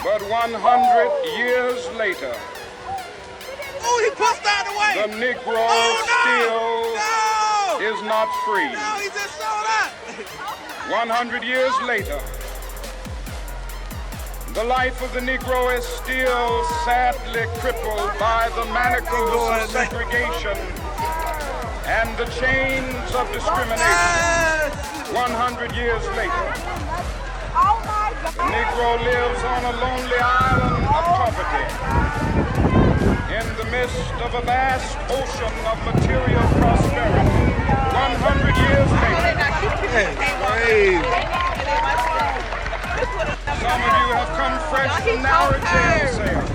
But 100 years later, oh, he pushed out the way. The Negro still is not free. No, he just showed up. 100 years later, the life of the Negro is still sadly crippled by the manacles of segregation and the chains of discrimination. 100 years later, the Negro lives on a lonely island of poverty in the midst of a vast ocean of material prosperity. 100 years later, some of you have come fresh from narrow jail cells.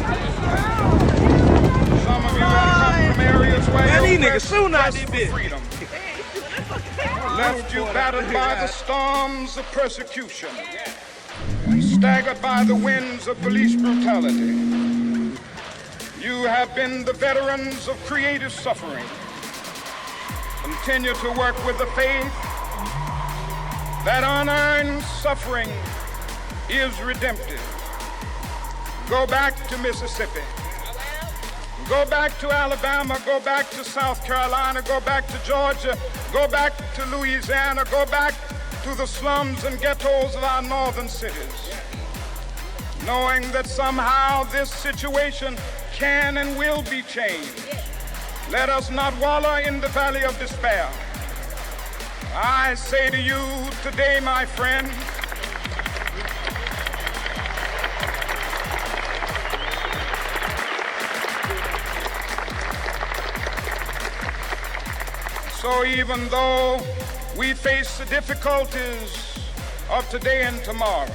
Some of you have come from areas where you quest for freedom. Left you battered by the storms of persecution, staggered by the winds of police brutality. You have been the veterans of creative suffering. Continue to work with the faith that unearned suffering is redemptive. Go back to Mississippi. Go back to Alabama. Go back to South Carolina. Go back to Georgia. Go back to Louisiana. Go back to the slums and ghettos of our northern cities, knowing that somehow this situation can and will be changed. Let us not wallow in the valley of despair. I say to you today, my friend, so even though we face the difficulties of today and tomorrow,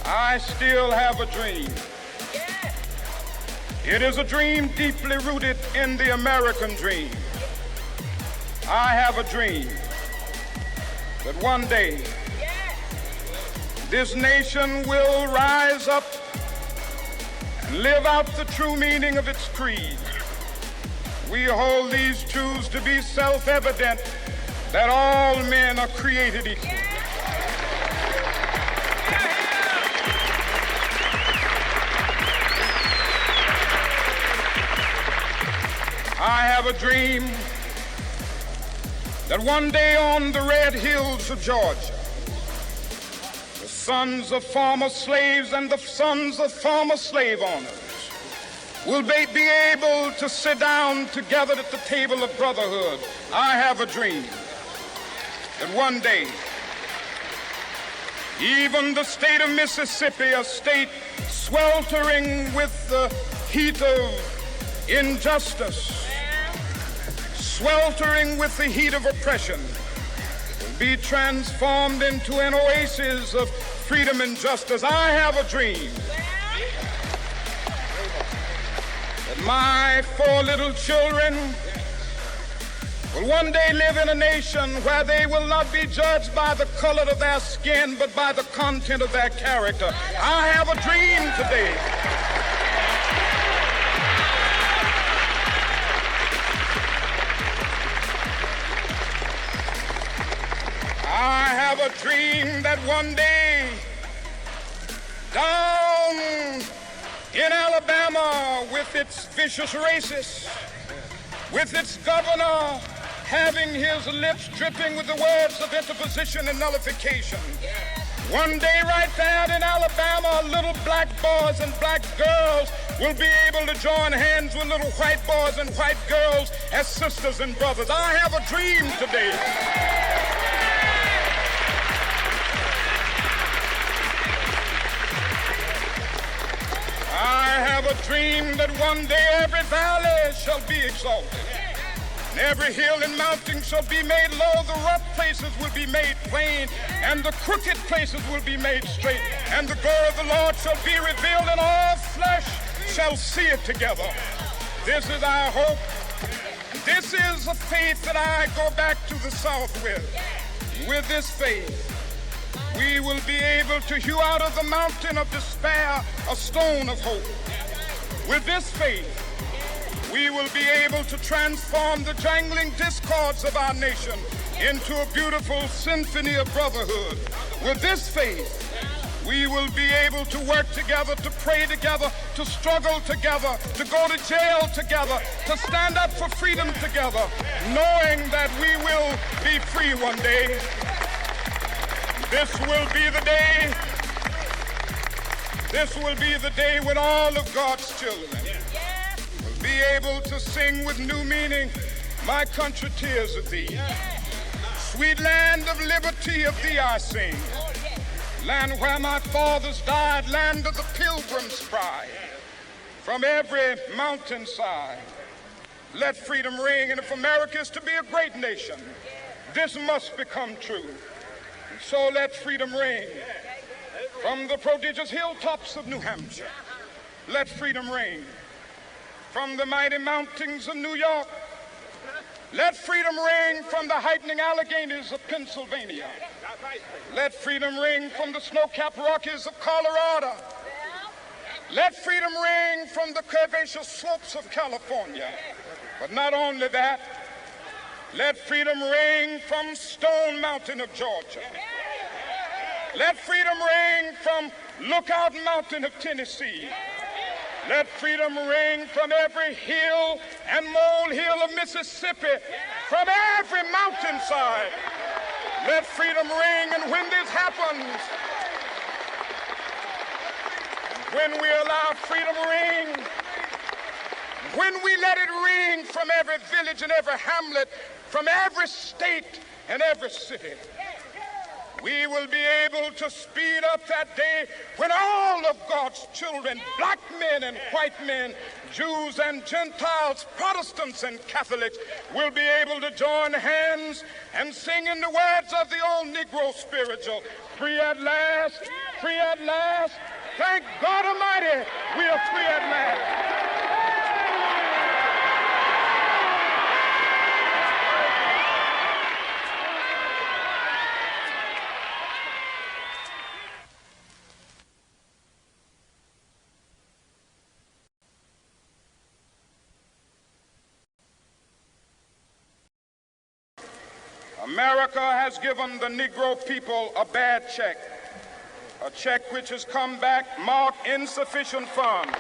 I still have a dream. It is a dream deeply rooted in the American dream. I have a dream that one day this nation will rise up and live out the true meaning of its creed. We hold these truths to be self-evident, that all men are created equal. I have a dream that one day on the red hills of Georgia, the sons of former slaves and the sons of former slave owners will be able to sit down together at the table of brotherhood. I have a dream that one day, even the state of Mississippi, a state sweltering with the heat of injustice, sweltering with the heat of oppression, will be transformed into an oasis of freedom and justice. I have a dream that my 4 little children will one day live in a nation where they will not be judged by the color of their skin, but by the content of their character. I have a dream today I have a dream that one day down in Alabama, with its vicious racists, with its governor having his lips dripping with the words of interposition and nullification, one day right there in Alabama, little black boys and black girls will be able to join hands with little white boys and white girls as sisters and brothers. I have a dream today. I have a dream that one day every valley shall be exalted, and every hill and mountain shall be made low. The rough places will be made plain, and the crooked places will be made straight. And the glory of the Lord shall be revealed, and all flesh shall see it together. This is our hope. This is a faith that I go back to the South with. With this faith, we will be able to hew out of the mountain of despair a stone of hope. With this faith, we will be able to transform the jangling discords of our nation into a beautiful symphony of brotherhood. With this faith, we will be able to work together, to pray together, to struggle together, to go to jail together, to stand up for freedom together, knowing that we will be free one day. This will be the day. This will be the day when all of God's children will be able to sing with new meaning, "My country, tears of thee. Sweet land of liberty, of thee I sing. Land where my fathers died, land of the pilgrim's pride. From every mountainside, let freedom ring. And if America is to be a great nation, this must become true. And so let freedom ring. From the prodigious hilltops of New Hampshire, let freedom ring. From the mighty mountains of New York, let freedom ring. From the heightening Alleghenies of Pennsylvania, let freedom ring. From the snow-capped Rockies of Colorado, let freedom ring. From the curvaceous slopes of California. But not only that, let freedom ring from Stone Mountain of Georgia. Let freedom ring from Lookout Mountain of Tennessee. Let freedom ring from every hill and molehill of Mississippi, from every mountainside. Let freedom ring. And when this happens, when we allow freedom ring, when we let it ring from every village and every hamlet, from every state and every city, we will be able to speed up that day when all of God's children, black men and white men, Jews and Gentiles, Protestants and Catholics, will be able to join hands and sing in the words of the old Negro spiritual, "Free at last, free at last. Thank God Almighty, we are free at last." America has given the Negro people a bad check, a check which has come back marked insufficient funds.